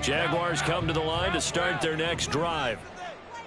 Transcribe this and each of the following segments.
Jaguars come to the line to start their next drive.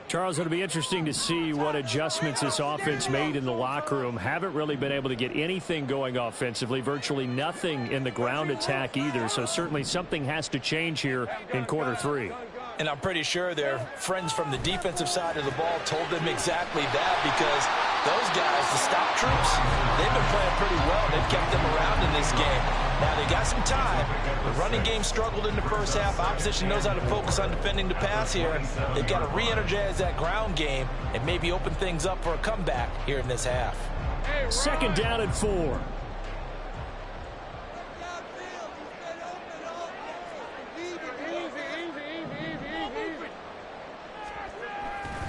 Charles, it'll be interesting to see what adjustments this offense made in the locker room. Haven't really been able to get anything going offensively, virtually nothing in the ground attack either. So certainly something has to change here in quarter three. And I'm pretty sure their friends from the defensive side of the ball told them exactly that, because those guys, the stop troops, they've been playing pretty well. They've kept them around in this game. Now, they got some time. The running game struggled in the first half. Opposition knows how to focus on defending the pass here. They've got to re-energize that ground game and maybe open things up for a comeback here in this half. Second down and 4.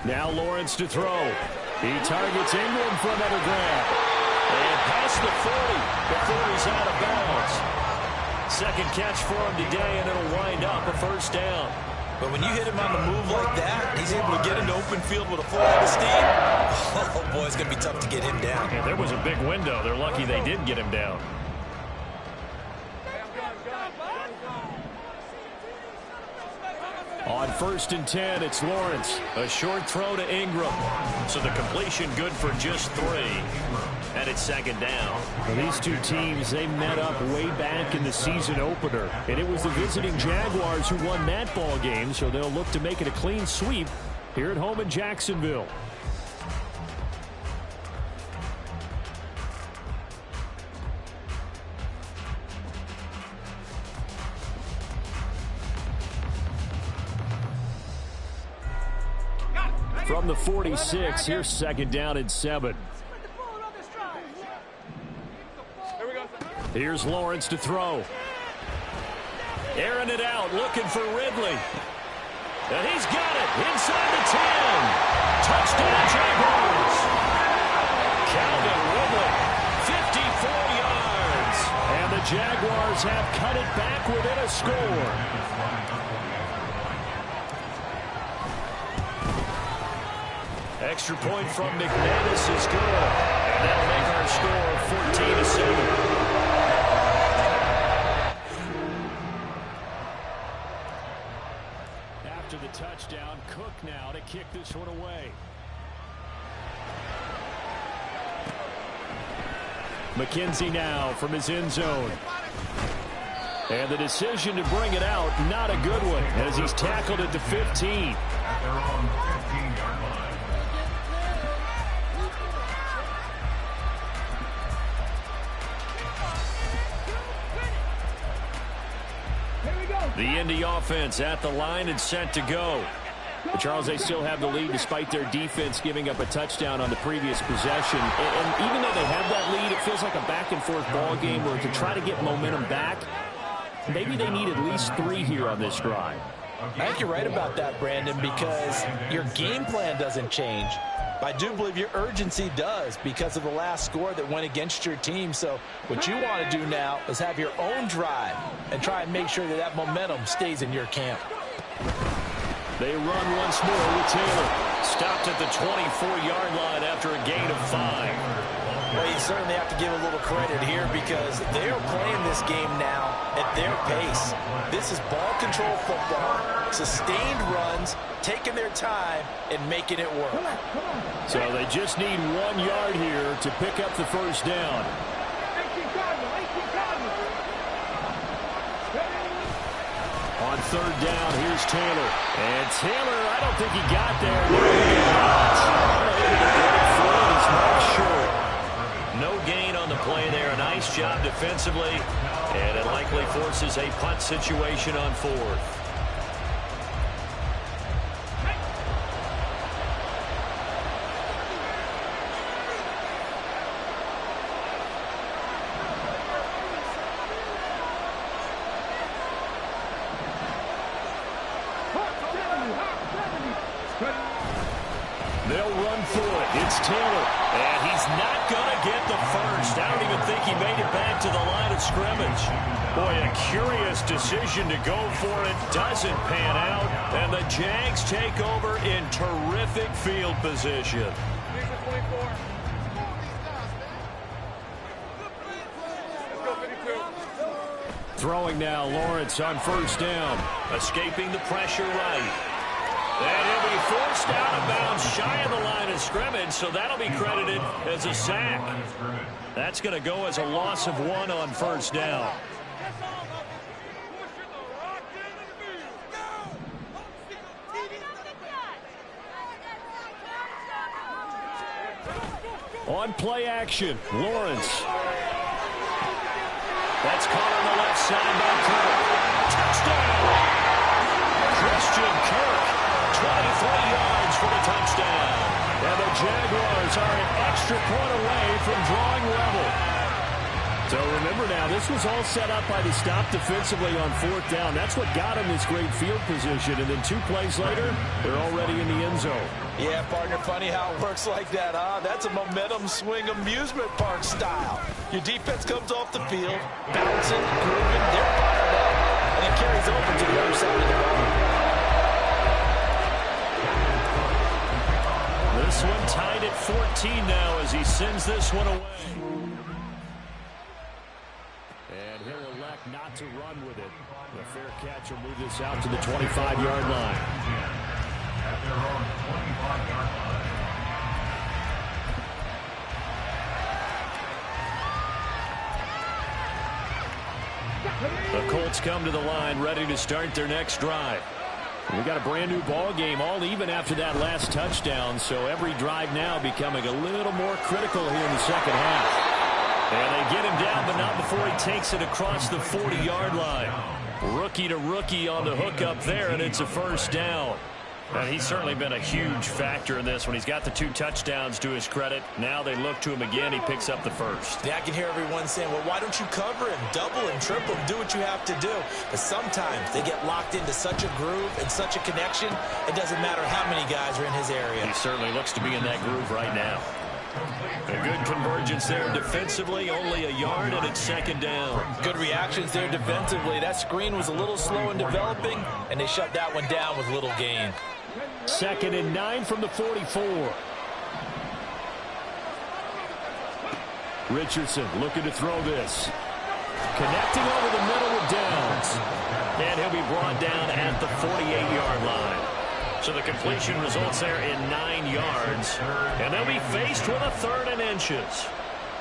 Now Lawrence to throw. He targets Ingram for another grab. And past the 40 before he's out of bounds. Second catch for him today, and it'll wind up a first down. But when you hit him on the move like that, he's able to get into open field with a full head of steam. Oh, boy, it's going to be tough to get him down. Yeah, there was a big window. They're lucky they did get him down. On 1st and 10, it's Lawrence. A short throw to Ingram. So the completion good for just 3. And it's second down. Well, these two teams, they met up way back in the season opener. And it was the visiting Jaguars who won that ball game. So they'll look to make it a clean sweep here at home in Jacksonville. From the 46, here's second down and 7. Here's Lawrence to throw. Airing it out, looking for Ridley. And he's got it inside the 10. Touchdown, Jaguars. Calvin Ridley, 54 yards. And the Jaguars have cut it back within a score. Extra point from McManus is good. And that'll make our score 14-7. After the touchdown, Cook now to kick this one away. McKenzie now from his end zone. And the decision to bring it out, not a good one, as he's tackled at the 15. The Indy offense at the line and set to go. But Charles, they still have the lead despite their defense giving up a touchdown on the previous possession. And even though they have that lead, it feels like a back-and-forth ball game where to try to get momentum back, maybe they need at least 3 here on this drive. I think you're right about that, Brandon, because your game plan doesn't change. I do believe your urgency does because of the last score that went against your team. So what you want to do now is have your own drive and try and make sure that that momentum stays in your camp. They run once more with Taylor. Stopped at the 24-yard line after a gain of 5. Well, you certainly have to give a little credit here because they are playing this game now at their pace. This is ball control football, sustained runs, taking their time and making it work. So they just need 1 yard here to pick up the first down. On 3rd down, here's Taylor. And Taylor, I don't think he got there. No gain on the play there. A nice job defensively. And it likely forces a punt situation on 4th. They'll run for it. It's Taylor. And he's not going to get the first. I don't even think he made it back to the line of scrimmage. Boy, a curious decision to go for it. Doesn't pan out. And the Jags take over in terrific field position. Throwing now, Lawrence on first down. Escaping the pressure right. And he'll be forced out of bounds shy of the line of scrimmage, so that'll be credited as a sack. That's going to go as a loss of 1 on first down. On play action, Lawrence. That's caught on the left side by Kirk. Touchdown! Christian Kirk, 23 yards for the touchdown. And the Jaguars are an extra point away from drawing level. So remember now, this was all set up by the stop defensively on fourth down. That's what got him this great field position. And then 2 plays later, they're already in the end zone. Yeah, partner, funny how it works like that, huh? That's a momentum swing amusement park style. Your defense comes off the field, bouncing, grooving, they're fired up, and it carries over to the other side of the ball. This one tied at 14 now as he sends this one away. And he'll elect not to run with it. The fair catch will move this out to the 25-yard line. At their own 25-yard line. The Colts come to the line ready to start their next drive. We got a brand new ball game, all even after that last touchdown, so every drive now becoming a little more critical here in the second half. And they get him down, but not before he takes it across the 40-yard line. Rookie to rookie on the hook up there, and it's a first down. And he's certainly been a huge factor in this when he's got the 2 touchdowns to his credit. Now they look to him again. He picks up the first. Yeah, I can hear everyone saying, well, why don't you cover him, double him, triple him, do what you have to do. But sometimes they get locked into such a groove and such a connection, it doesn't matter how many guys are in his area. He certainly looks to be in that groove right now. A good convergence there defensively, only a yard, and it's second down. Good reactions there defensively. That screen was a little slow in developing, and they shut that one down with little gain. 2nd and 9 from the 44. Richardson looking to throw this. Connecting over the middle with Downs. And he'll be brought down at the 48-yard line. So the completion results there in 9 yards. And they'll be faced with a 3rd and inches.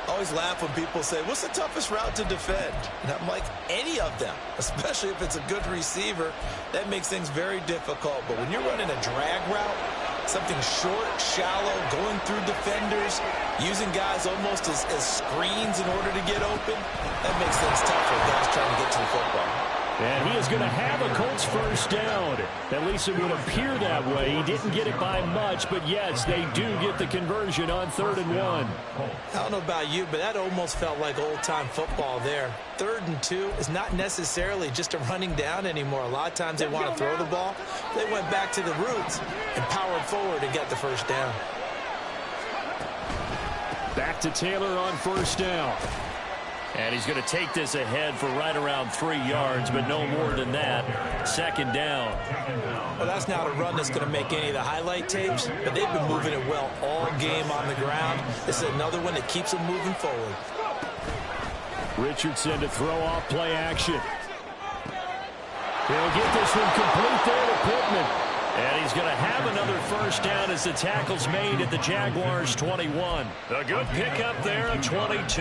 I always laugh when people say, what's the toughest route to defend? And I'm like, any of them, especially if it's a good receiver. That makes things very difficult. But when you're running a drag route, something short, shallow, going through defenders, using guys almost as screens in order to get open, that makes things tough for guys trying to get to the football. And he is going to have a Colts first down. At least it would appear that way. He didn't get it by much, but yes, they do get the conversion on 3rd and 1. I don't know about you, but that almost felt like old-time football there. 3rd and 2 is not necessarily just a running down anymore. A lot of times they want to throw the ball. They went back to the roots and powered forward and got the first down. Back to Taylor on first down. And he's going to take this ahead for right around 3 yards, but no more than that. 2nd down. Well, that's not a run that's going to make any of the highlight tapes, but they've been moving it well all game on the ground. This is another one that keeps them moving forward. Richardson to throw off play action. He'll get this one complete there to Pittman. And he's going to have another first down as the tackle's made at the Jaguars' 21. A good pickup there at 22.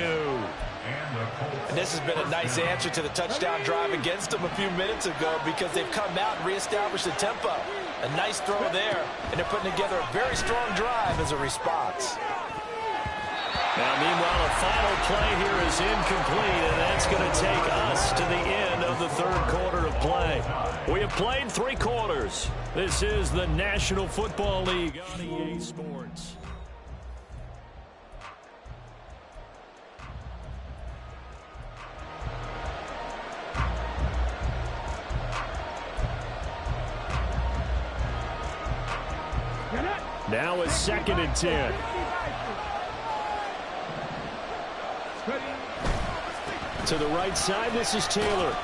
And this has been a nice answer to the touchdown drive against them a few minutes ago because they've come out and reestablished the tempo. A nice throw there, and they're putting together a very strong drive as a response. Now, meanwhile, a final play here is incomplete, and that's going to take us to the end of the 3rd quarter of play. We have played 3 quarters. This is the National Football League on EA Sports. Now a 2nd and 10. To the right side, this is Taylor.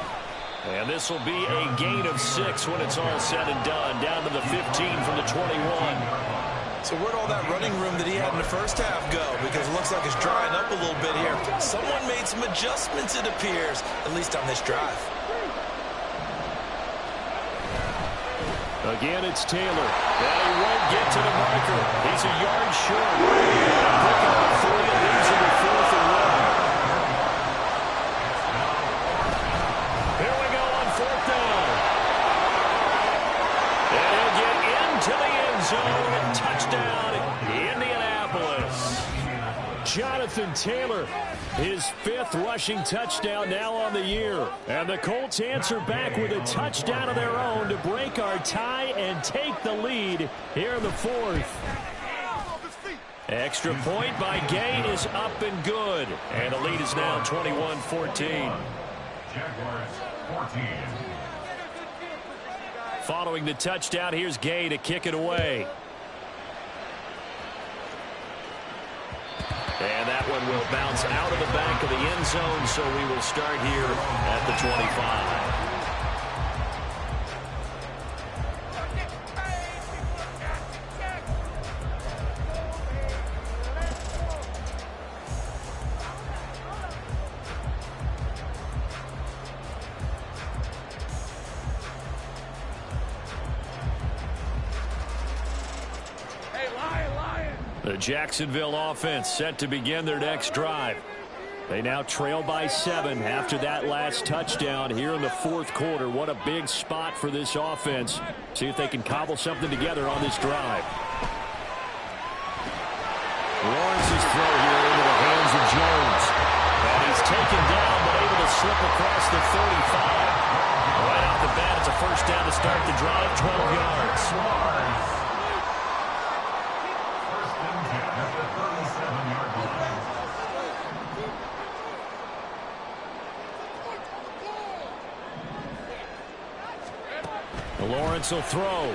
And this will be a gain of 6 when it's all said and done. Down to the 15 from the 21. So where'd all that running room that he had in the first half go? Because it looks like it's drying up a little bit here. Someone made some adjustments, it appears, at least on this drive. Again, it's Taylor. And he won't get to the marker. He's a yard short. Picking up 3 and leaves him with 4th and 1. Here we go on 4th down. And he'll get into the end zone. Touchdown, Indianapolis. Jonathan Taylor, his 5th rushing touchdown now on the year. And the Colts answer back with a touchdown of their own to break our tie and take the lead here in the 4th. Extra point by Gay is up and good. And the lead is now 21-14. Jaguars 14. Following the touchdown, here's Gay to kick it away. And that one will bounce out of the back of the end zone, so we will start here at the 25. The Jacksonville offense set to begin their next drive. They now trail by 7 after that last touchdown here in the 4th quarter. What a big spot for this offense. See if they can cobble something together on this drive. Lawrence's throw here into the hands of Jones. And he's taken down but able to slip across the 35. Right off the bat, it's a first down to start the drive, 12 yards. Lawrence will throw.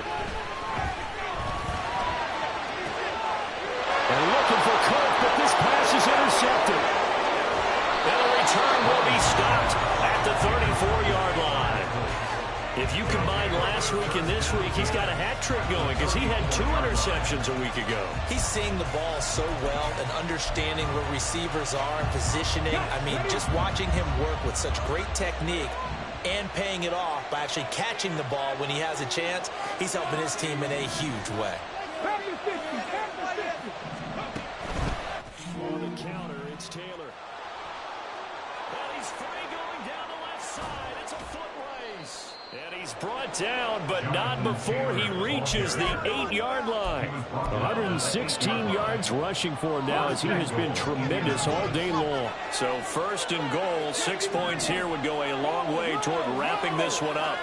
And looking for Cook, but this pass is intercepted. And a return will be stopped at the 34-yard line. If you combine last week and this week, he's got a hat trick going because he had 2 interceptions a week ago. He's seeing the ball so well and understanding where receivers are and positioning. I mean, just watching him work with such great technique and paying it off by actually catching the ball when he has a chance, he's helping his team in a huge way. On the counter, it's Taylor. And he's free going down the left side. It's a foot race. And he's brought down, but not before he reaches the 8-yard line. 116 yards rushing for him now as he has been tremendous all day long. So 1st and goal, 6 points here would go a long way toward wrapping this one up.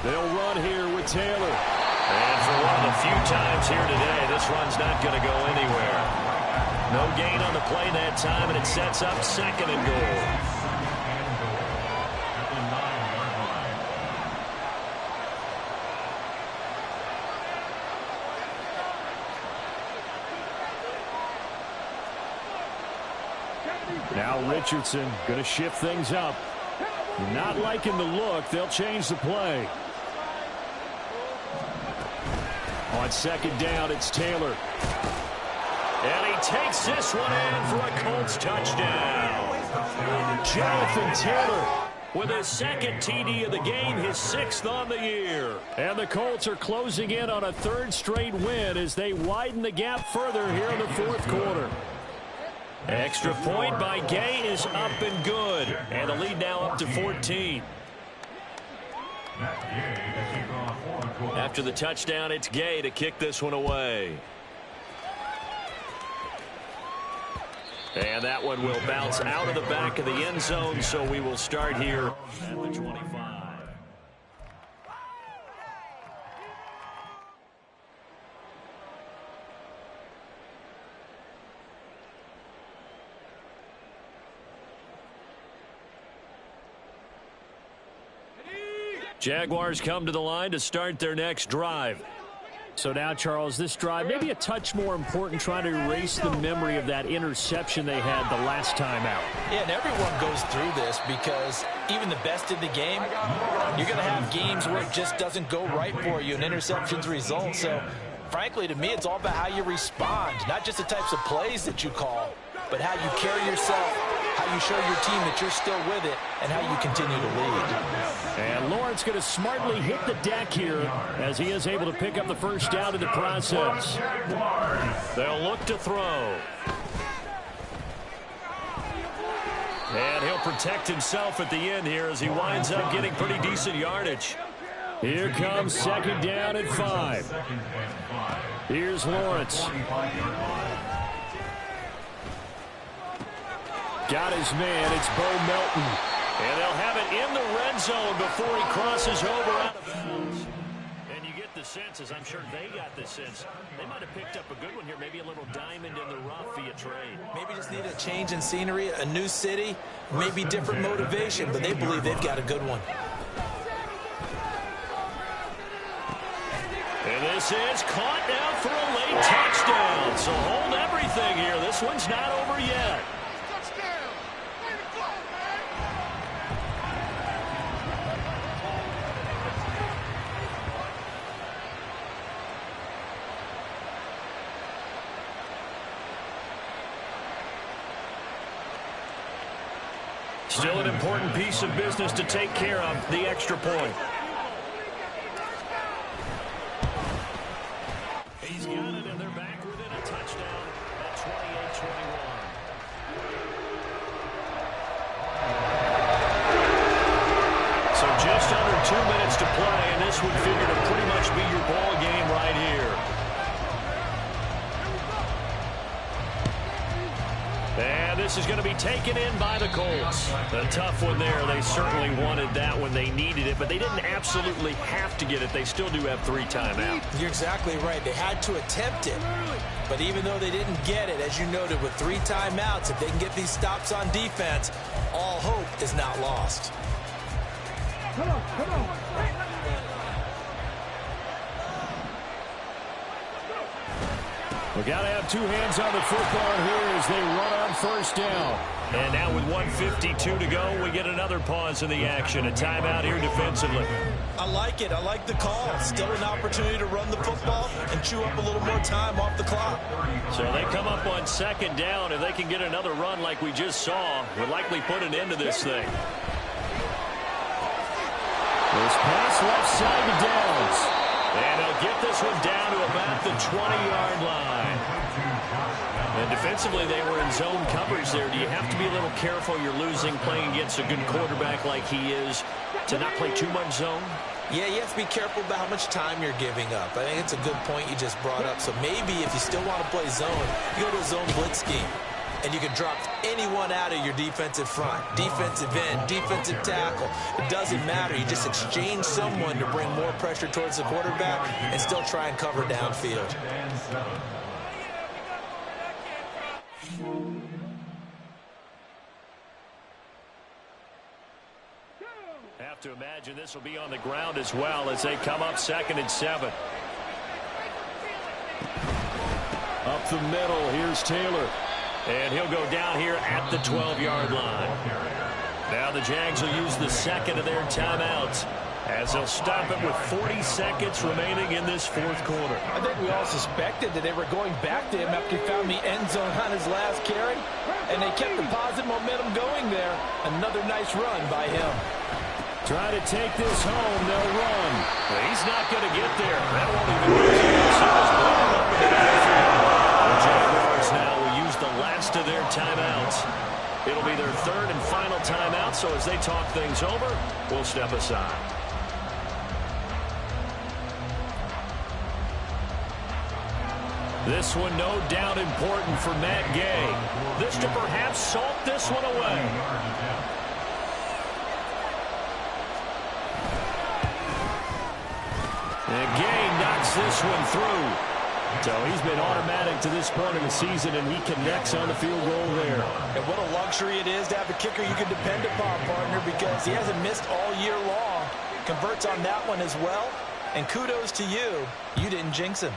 They'll run here with Taylor. And for one of the few times here today, this run's not going to go anywhere. No gain on the play that time, and it sets up 2nd and goal. Now Richardson going to shift things up. Not liking the look. They'll change the play. On 2nd down, it's Taylor. And he takes this one in for a Colts touchdown. Jonathan Taylor with his 2nd TD of the game, his 6th on the year. And the Colts are closing in on a 3rd straight win as they widen the gap further here in the 4th quarter. Extra point by Gay is up and good. And the lead now up to 14. After the touchdown, it's Gay to kick this one away. And that one will bounce out of the back of the end zone, so we will start here at the 25. Jaguars come to the line to start their next drive. So now, Charles, this drive maybe a touch more important, trying to erase the memory of that interception they had the last time out. Yeah, and everyone goes through this because even the best in the game, you're going to have games where it just doesn't go right for you and interceptions result. So, frankly, to me, it's all about how you respond, not just the types of plays that you call, but how you carry yourself, how you show your team that you're still with it, and how you continue to lead. And Lawrence going to smartly hit the deck here as he is able to pick up the first down in the process. They'll look to throw. And he'll protect himself at the end here as he winds up getting pretty decent yardage. Here comes second down at 5. Here's Lawrence. Got his man. It's Bo Melton. And they'll have it in the red zone before he crosses over out of bounds. And you get the sense, as I'm sure they got the sense, they might have picked up a good one here, maybe a little diamond in the rough via trade. Maybe just need a change in scenery, a new city, maybe different motivation, but they believe they've got a good one. And this is caught now for a late touchdown. So hold everything here. This one's not over yet. Still an important piece of business to take care of, the extra point. He's got it, and they're back within a touchdown at 28-21. So just under 2 minutes to play, and this would figure to pretty much be your ball game right here. And this is going to be taken in by the Colts. A tough one there. They certainly wanted that when they needed it, but they didn't absolutely have to get it. They still do have 3 timeouts. You're exactly right. They had to attempt it. But even though they didn't get it, as you noted, with 3 timeouts, if they can get these stops on defense, all hope is not lost. Come on. We got to have 2 hands on the football here as they run on first down. And now with 1:52 to go, we get another pause in the action. A timeout here defensively. I like it. I like the call. Still an opportunity to run the football and chew up a little more time off the clock. So they come up on second down. If they can get another run like we just saw, would likely put an end to this thing. This pass left side to Downs. And they'll get this one down to about the 20-yard line. And defensively, they were in zone coverage there. Do you have to be a little careful? You're losing, playing against a good quarterback like he is, to not play too much zone? Yeah, you have to be careful about how much time you're giving up. I think it's a good point you just brought up. So maybe if you still want to play zone, you go to a zone blitz scheme. And you can drop anyone out of your defensive front, defensive end, defensive tackle. It doesn't matter. You just exchange someone to bring more pressure towards the quarterback and still try and cover downfield. Have to imagine this will be on the ground as well as they come up 2nd and 7. Up the middle, here's Taylor. And he'll go down here at the 12-yard line. Now the Jags will use the second of their timeouts as they'll stop it with 40 seconds remaining in this 4th quarter. I think we all suspected that they were going back to him after he found the end zone on his last carry. And they kept the positive momentum going there. Another nice run by him. Try to take this home. They'll run. But he's not going to get there. That won't even do it. The Jaguars now will use the last of their timeouts. It'll be their 3rd and final timeout, so as they talk things over, we'll step aside. This one no doubt important for Matt Gay. This to perhaps salt this one away. And Gay knocks this one through. So he's been automatic to this point in the season, and he connects on the field goal there. And what a luxury it is to have a kicker you can depend upon, partner, because he hasn't missed all year long. Converts on that one as well. And kudos to you. You didn't jinx him.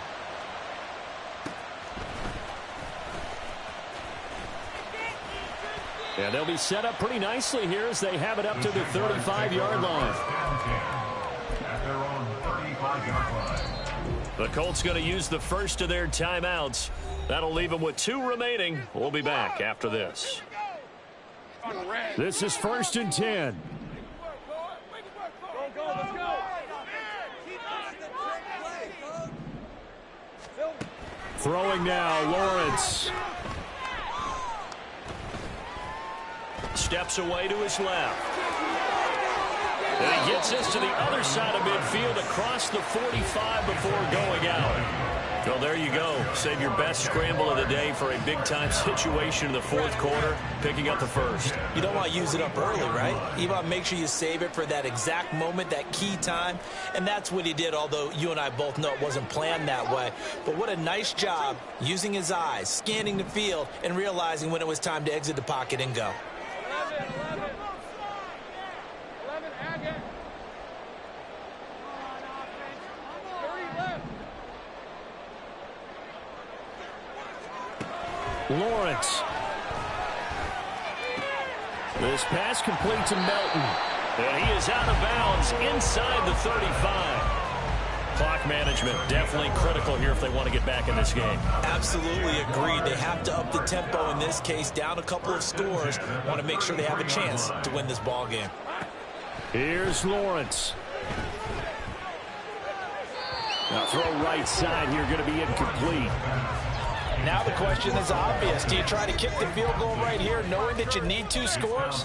Yeah, they'll be set up pretty nicely here as they have it up to the 35-yard line. At their own 35-yard line. The Colts going to use the first of their timeouts. That'll leave them with 2 remaining. We'll be back after this. This is 1st and 10. Throwing now, Lawrence. Steps away to his left. And he gets us to the other side of midfield across the 45 before going out. Well, there you go. Save your best scramble of the day for a big-time situation in the 4th quarter, picking up the first. You don't want to use it up early, right? You want to make sure you save it for that exact moment, that key time. And that's what he did, although you and I both know it wasn't planned that way. But what a nice job using his eyes, scanning the field, and realizing when it was time to exit the pocket and go. Lawrence. This pass complete to Melton. And he is out of bounds inside the 35. Clock management definitely critical here if they want to get back in this game. Absolutely agreed. They have to up the tempo in this case, down a couple of scores. Want to make sure they have a chance to win this ball game. Here's Lawrence. Now throw right side here, going to be incomplete. Now the question is obvious. Do you try to kick the field goal right here knowing that you need 2 scores?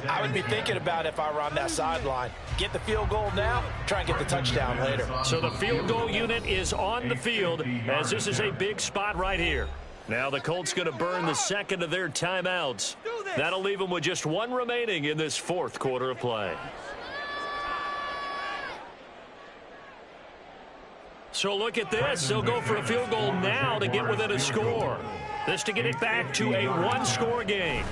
I would be thinking about it if I were on that sideline. Get the field goal now, try and get the touchdown later. So the field goal unit is on the field as this is a big spot right here. Now the Colts going to burn the second of their timeouts. That'll leave them with just 1 remaining in this 4th quarter of play. So look at this. They'll go for a field goal now to get within a score. This to get it back to a 1-score game.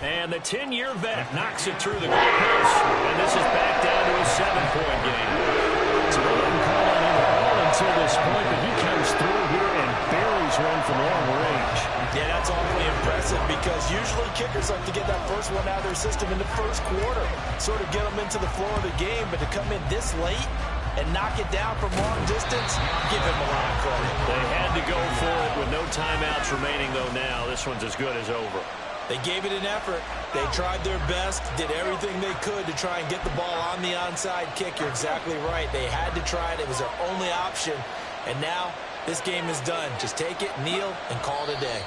And the 10-year vet knocks it through the goalpost. And this is back down to a 7-point game. So they didn't call on him at all until this point, but he comes through here and buries one from long range. Yeah, that's awfully impressive because usually kickers like to get that first one out of their system in the 1st quarter. Sort of get them into the flow of the game, but to come in this late and knock it down from long distance, give him a lot of credit. They had to go for it with no timeouts remaining, though, now. This one's as good as over. They gave it an effort. They tried their best, did everything they could to try and get the ball on the onside kick. You're exactly right. They had to try it. It was their only option. And now this game is done. Just take it, kneel, and call it a day.